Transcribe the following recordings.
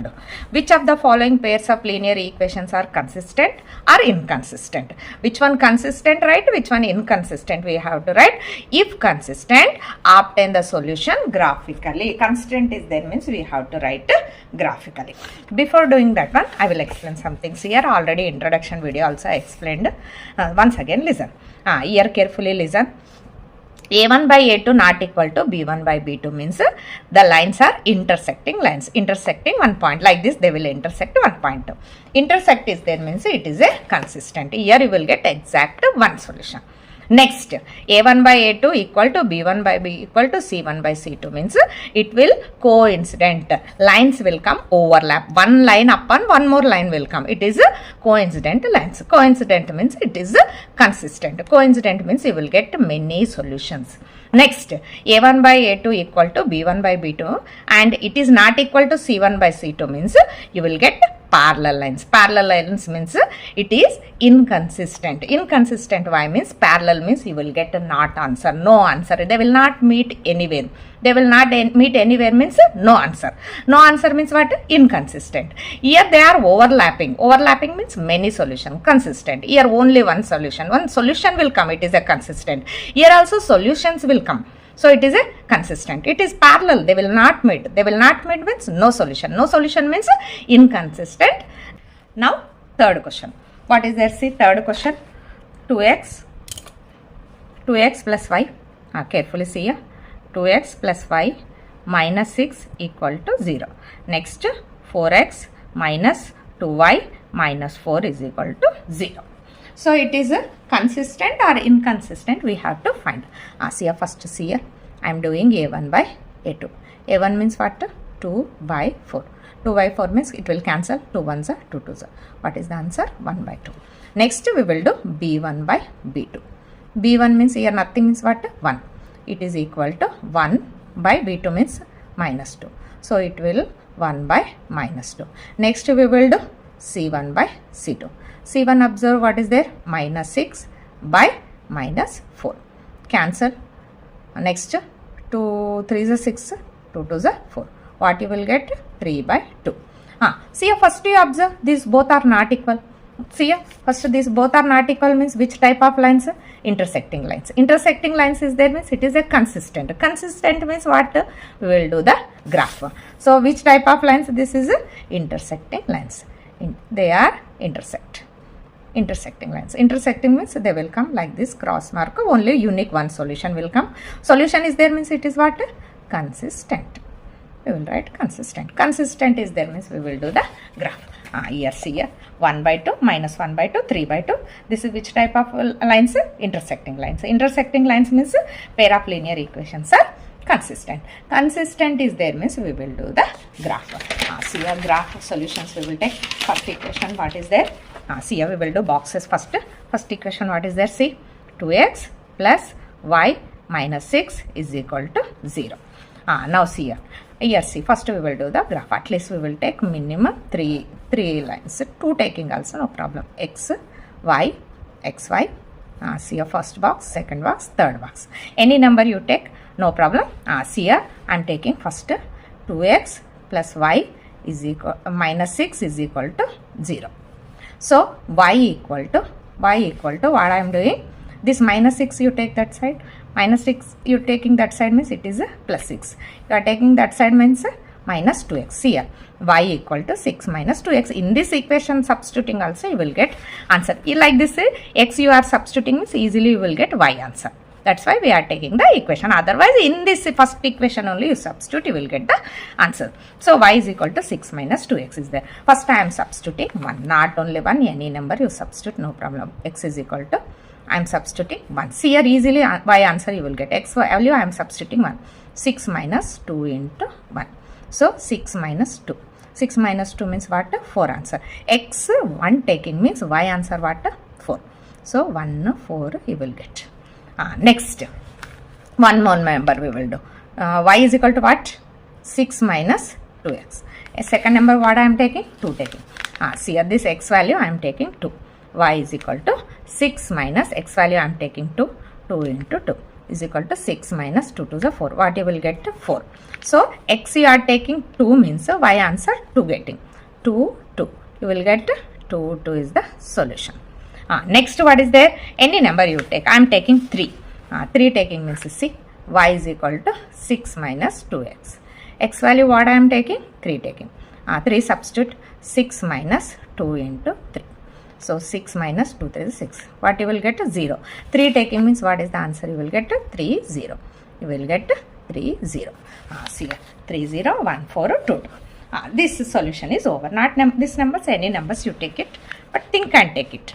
will do. Which of the following pairs of linear equations are consistent or inconsistent? Which one consistent, right? Which one inconsistent? We have to write. If consistent, obtain the solution graphically. Consistent is there means we have to write graphically. Before doing that one, I will explain some things here. Already introduction video also I explained. Once again, listen. Here carefully listen. A1 by A2 not equal to B1 by B2 means the lines are intersecting lines. Intersecting one point. Like this, they will intersect one point. Intersect is there means it is a consistent. Here you will get exact one solution. Next, A1 by A2 equal to B1 by B equal to C1 by C2 means it will coincident. Lines will come overlap. One line upon one more line will come. It is coincident lines. Coincident means it is consistent. Coincident means you will get many solutions. Next, A1 by A2 equal to B1 by B2 and it is not equal to C1 by C2 means you will get parallel lines. Parallel lines means it is inconsistent. Inconsistent why means parallel means you will get a not answer, no answer. They will not meet anywhere. They will not meet anywhere means no answer. No answer means what? Inconsistent. Here they are overlapping. Overlapping means many solutions. Consistent. Here only one solution. One solution will come. It is a consistent. Here also solutions will come. So it is a consistent. It is parallel. They will not meet. They will not meet means no solution. No solution means inconsistent. Now third question. What is there? See third question. 2x plus y. Carefully see here. 2x plus y minus 6 equal to 0. Next 4x minus 2y minus 4 is equal to 0. So it is a consistent or inconsistent we have to find. See here first see here. I am doing A1 by A2. A1 means what? 2 by 4. 2 by 4 means it will cancel. 2 ones are 2 twos are. What is the answer? 1 by 2. Next we will do B1 by B2. B1 means here nothing means what? 1. It is equal to 1 by B2 means minus 2. So it will 1 by minus 2. Next we will do C1 by C2. C1 observe what is there? Minus 6 by minus 4. Cancel. Next 2 3 is 6, 2 2 is 4. What you will get? 3 by 2. See here first you observe these both are not equal. See here first these both are not equal means which type of lines? Intersecting lines. Intersecting lines is there means it is a consistent. Consistent means what? We will do the graph. So which type of lines? This is intersecting lines. They are intersecting lines. Intersecting means they will come like this cross mark. Only unique one solution will come. Solution is there means it is what? Consistent. We will write consistent. Consistent is there means we will do the graph. Here see here 1 by 2 minus 1 by 2 3 by 2. This is which type of lines? Intersecting lines. Intersecting lines means pair of linear equations are consistent. Consistent is there means we will do the graph. See here graph solutions we will take. First equation what is there? See here we will do boxes first. First equation what is there? See 2x plus y minus 6 is equal to 0. Now see here. Here see first we will do the graph. At least we will take minimum 3 lines. 2 taking also no problem. X, y, xy. See your first box, second box, third box. Any number you take, no problem. See here I am taking first 2x plus y is equal minus 6 is equal to 0. So y equal to what I am doing? This minus 6 you take that side. Minus 6 you taking that side means it is a plus 6. You are taking that side means minus 2x. Here y equal to 6 minus 2x. In this equation substituting also you will get answer. Like this x you are substituting means easily you will get y answer. That's why we are taking the equation. Otherwise in this first equation only you substitute you will get the answer. So y is equal to 6 minus 2x is there. First I am substituting 1. Not only 1, any number you substitute, no problem. X is equal to I am substituting 1. See here easily y answer you will get. X value I am substituting 1. 6 minus 2 into 1. So 6 minus 2. 6 minus 2 means what? 4 answer. X 1 taking means y answer what? 4. So 1 4 you will get. Next one more number we will do. Y is equal to what? 6 minus 2x. A second number what I am taking? 2 taking. See here this x value I am taking 2. Y is equal to 6 minus x value I am taking 2. 2 into 2. is equal to 6 minus 2 to the 4. What you will get? 4. So x you are taking 2 means y answer 2 getting. 2, 2. You will get 2, 2 is the solution. Next what is there? Any number you take. I am taking 3. 3 taking means see y is equal to 6 minus 2x. X value what I am taking? 3 taking. 3 substitute 6 minus 2 into 3. So 6 minus 2, 3 is 6. What you will get? 0. 3 taking means what is the answer? You will get 3, 0. You will get 3, 0. See here. 3, 0, 1, 4, 2, 2. This solution is over. Not this numbers, any numbers you take it. But think and take it.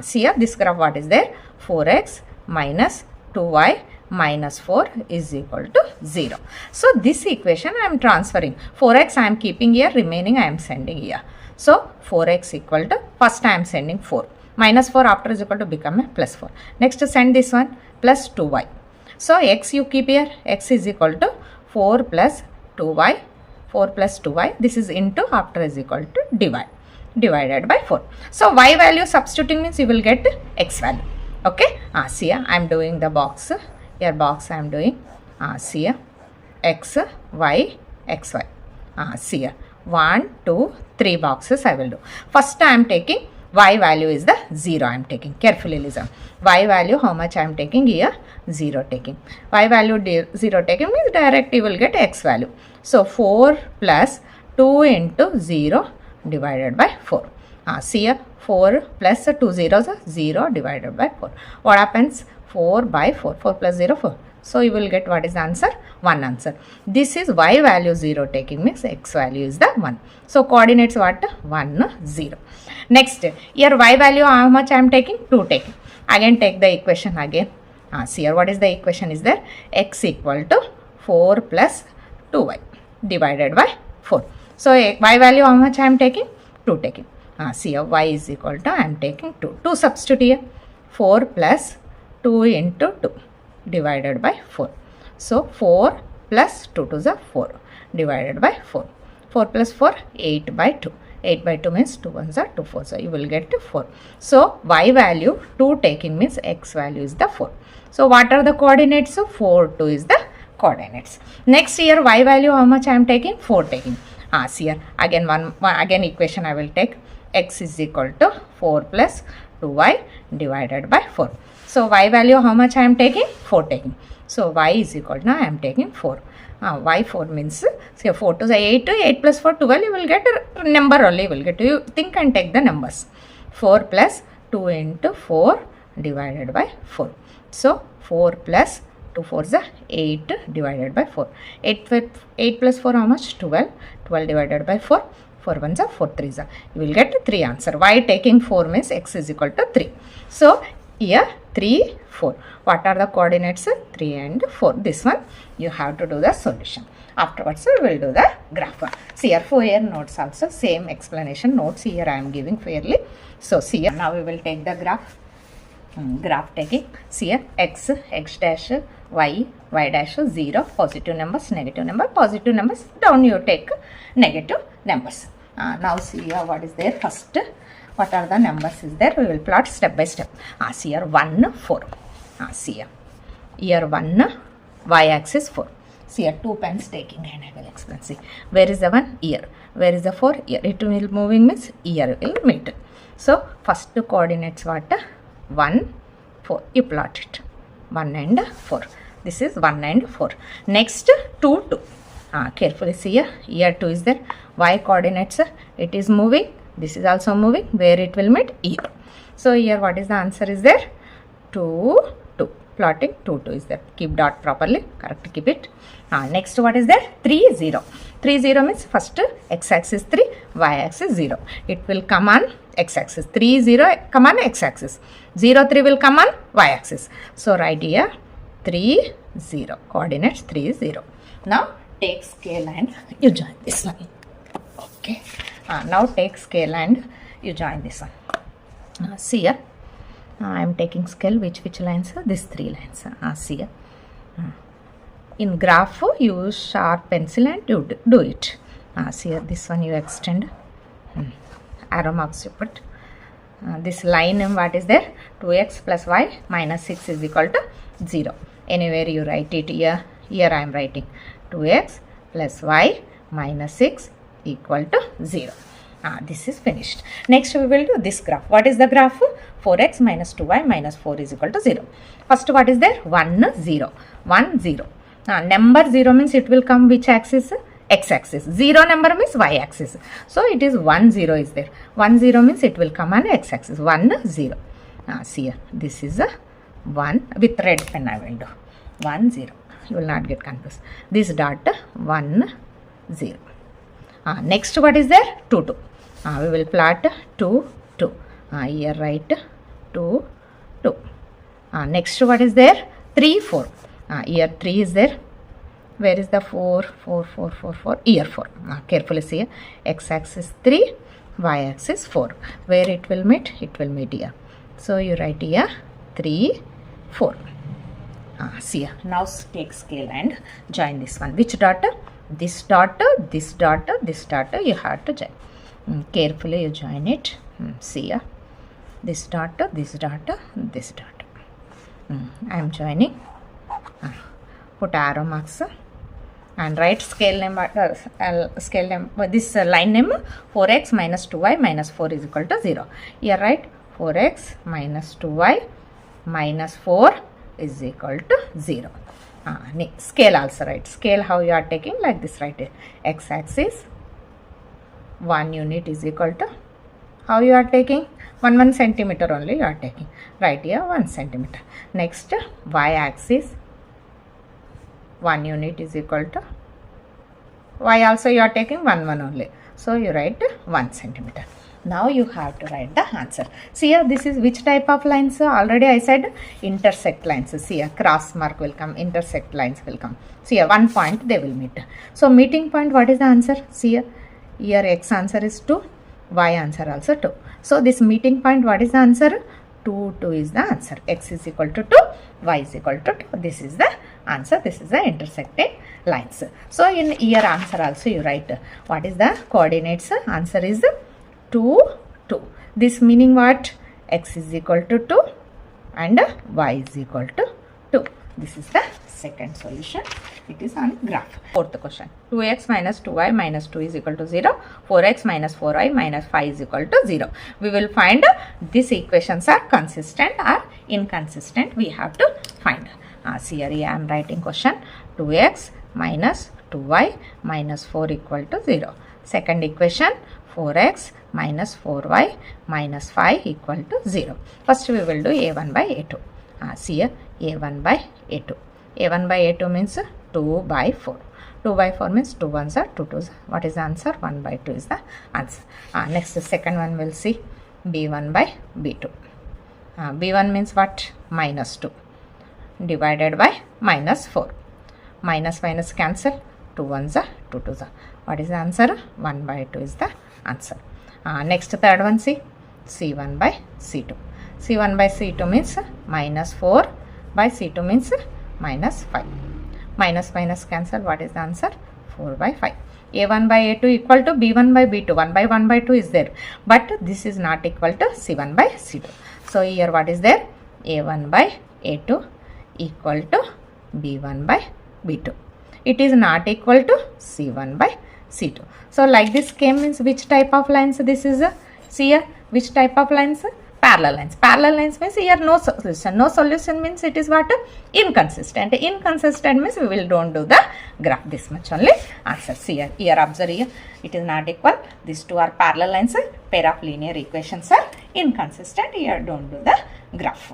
See here. This graph what is there? 4x minus 2y minus 4 is equal to 0. So this equation I am transferring. 4x I am keeping here. Remaining I am sending here. So 4x equal to, first I am sending 4. Minus 4 after is equal to become a plus 4. Next send this one plus 2y. So x you keep here. X is equal to 4 plus 2y. 4 plus 2y. This is into after is equal to divide. Divided by 4. So y value substituting means you will get x value. Okay. See here I am doing the box. Here box I am doing. See here x, y, x, y. See here. 1, 2, 3 boxes I will do. First I am taking y value is the 0 I am taking. Carefully listen. Y value how much I am taking here? 0 taking. Y value 0 taking means direct you will get x value. So 4 plus 2 into 0 divided by 4. See here 4 plus 2 zeros 0 divided by 4. What happens? 4 by 4. 4 plus 0 4. So you will get what is the answer? 1 answer. This is y value 0 taking means x value is the 1. So coordinates what? 1, 0. Next here y value how much I am taking? 2 taking. Again take the equation again. See here what is the equation is there? X equal to 4 plus 2y divided by 4. So y value how much I am taking? 2 taking. See here y is equal to I am taking 2. 2 substitute here. 4 plus 2 into 2. Divided by 4. So 4 plus 2 to the 4 divided by 4. 4 plus 4 8 by 2. 8 by 2 means 2 ones are 2 4. So you will get 4. So y value 2 taking means x value is the 4. So what are the coordinates? So 4 2 is the coordinates. Next here y value how much I am taking? 4 taking. See here again again equation I will take. X is equal to 4 plus 2y divided by 4. So y value how much I am taking? 4 taking. So y is equal to, now I am taking 4. Y 4 means, say 4 to the 8, 8 plus 4, 12, you will get a number only, you will get, you think and take the numbers. 4 plus 2 into 4 divided by 4. So 4 plus 2 4 is 8 divided by 4. 8 plus 4 how much? 12. 12 divided by 4. 4 ones are 4 threes. You will get 3 answer. Y taking 4 means x is equal to 3. So here 3, 4. What are the coordinates? 3 and 4. This one you have to do the solution. Afterwards we will do the graph. See here 4 here notes also. Same explanation notes here I am giving fairly. So see here now we will take the graph. Graph taking. See here x, x dash, y, y dash, 0. Positive numbers, negative number. Positive numbers. Down you take negative numbers. Now see here what is there first. What are the numbers is there? We will plot step by step. See here 1, 4. See here. Here 1, y-axis 4. See here 2 pens taking and I will explain. See where is the 1? Here. Where is the 4? Here. It will moving means here will meet. So first coordinates what? 1, 4. You plot it. 1 and 4. This is 1 and 4. Next 2, 2. Carefully see here. Here 2 is there. Y coordinates. It is moving. This is also moving. Where it will meet? Here. So here what is the answer is there? 2, 2. Plotting 2, 2 is there. Keep dot properly. Correct. Keep it. Next what is there? 3, 0. 3, 0 means first x-axis 3, y-axis 0. It will come on x-axis. 3, 0 come on x-axis. 0, 3 will come on y-axis. So write here 3, 0. Coordinates 3, 0. Now take scale and you join this one. Okay. Now take scale and you join this one. See here. I am taking scale. Which lines? These 3 lines. See here. In graph, use sharp pencil and you do it. See here. This one you extend. Arrow marks you put. This line what is there? 2x plus y minus 6 is equal to 0. Anywhere you write it here. Here I am writing 2x plus y minus 6 equal to 0. This is finished. Next we will do this graph. What is the graph? 4x minus 2y minus 4 is equal to 0. First what is there? 1, 0. 1, 0. Number 0 means it will come which axis? X axis. 0 number means y axis. So it is 1, 0 is there. 1, 0 means it will come on x axis. 1, 0. See here. This is a 1 with red pen I will do. 1, 0. You will not get confused. This dot 1, 0. Next what is there? 2, 2. We will plot 2, 2. Here write 2, 2. Next what is there? 3, 4. Here 3 is there. Where is the 4? 4, 4, 4, 4. Here 4. Carefully see here. X axis 3, y axis 4. Where it will meet? It will meet here. So you write here 3, 4. See here. Now take scale and join this one. Which dot? This dot, this dot, this dot you have to join. Carefully you join it. See here. This dot, this dot, this dot. I am joining. Put arrow marks and write scale name. This line name 4x minus 2y minus 4 is equal to 0. Here write 4x minus 2y minus 4 is equal to 0. Scale also write. Scale how you are taking like this, right? X axis 1 unit is equal to how you are taking 1 centimeter only you are taking. Right here 1 centimeter. Next y axis 1 unit is equal to y also you are taking 1 only. So you write 1 centimeter. Now you have to write the answer. See here, this is which type of lines? Already I said intersect lines. See here, cross mark will come, intersect lines will come. See here, 1 point they will meet. So meeting point, what is the answer? See here, here x answer is 2, y answer also 2. So this meeting point, what is the answer? 2, 2 is the answer. X is equal to 2, y is equal to 2. This is the answer. This is the intersecting lines. So in here answer also you write what is the coordinates? Answer is 2, 2. This meaning what? X is equal to 2 and y is equal to 2. This is the second solution. It is on graph. Fourth question. 2x minus 2y minus 2 is equal to 0. 4x minus 4y minus 5 is equal to 0. We will find these equations are consistent or inconsistent. We have to find. See here I am writing question. 2x minus 2y minus 4 equal to 0. Second equation 4x minus 4y minus 5 equal to 0. First we will do a1 by a2. See here a1 by a2. a1 by a2 means 2 by 4. 2 by 4 means 2 ones are 2 twos. What is the answer? 1 by 2 is the answer. Next the second one will see b1 by b2. b1 means what? Minus 2 divided by minus 4. Minus minus cancel. 2 ones are 2 twos are. What is the answer? 1 by 2 is the answer. Next third one see c1 by c2. c1 by c2 means minus 4 by c2 means minus 5. Minus minus cancel. What is the answer? 4 by 5. a1 by a2 equal to b1 by b2. 1 by 1 by 2 is there. But this is not equal to c1 by c2. So here what is there? a1 by a2 equal to b1 by b2. It is not equal to c1 by c2. So like this came means which type of lines this is? See here which type of lines? Parallel lines. Parallel lines means here no solution. No solution means it is what? Inconsistent. Inconsistent means we will don't do the graph. This much only answer. See here. Here observe here. It is not equal. These two are parallel lines. Pair of linear equations are inconsistent. Here don't do the graph.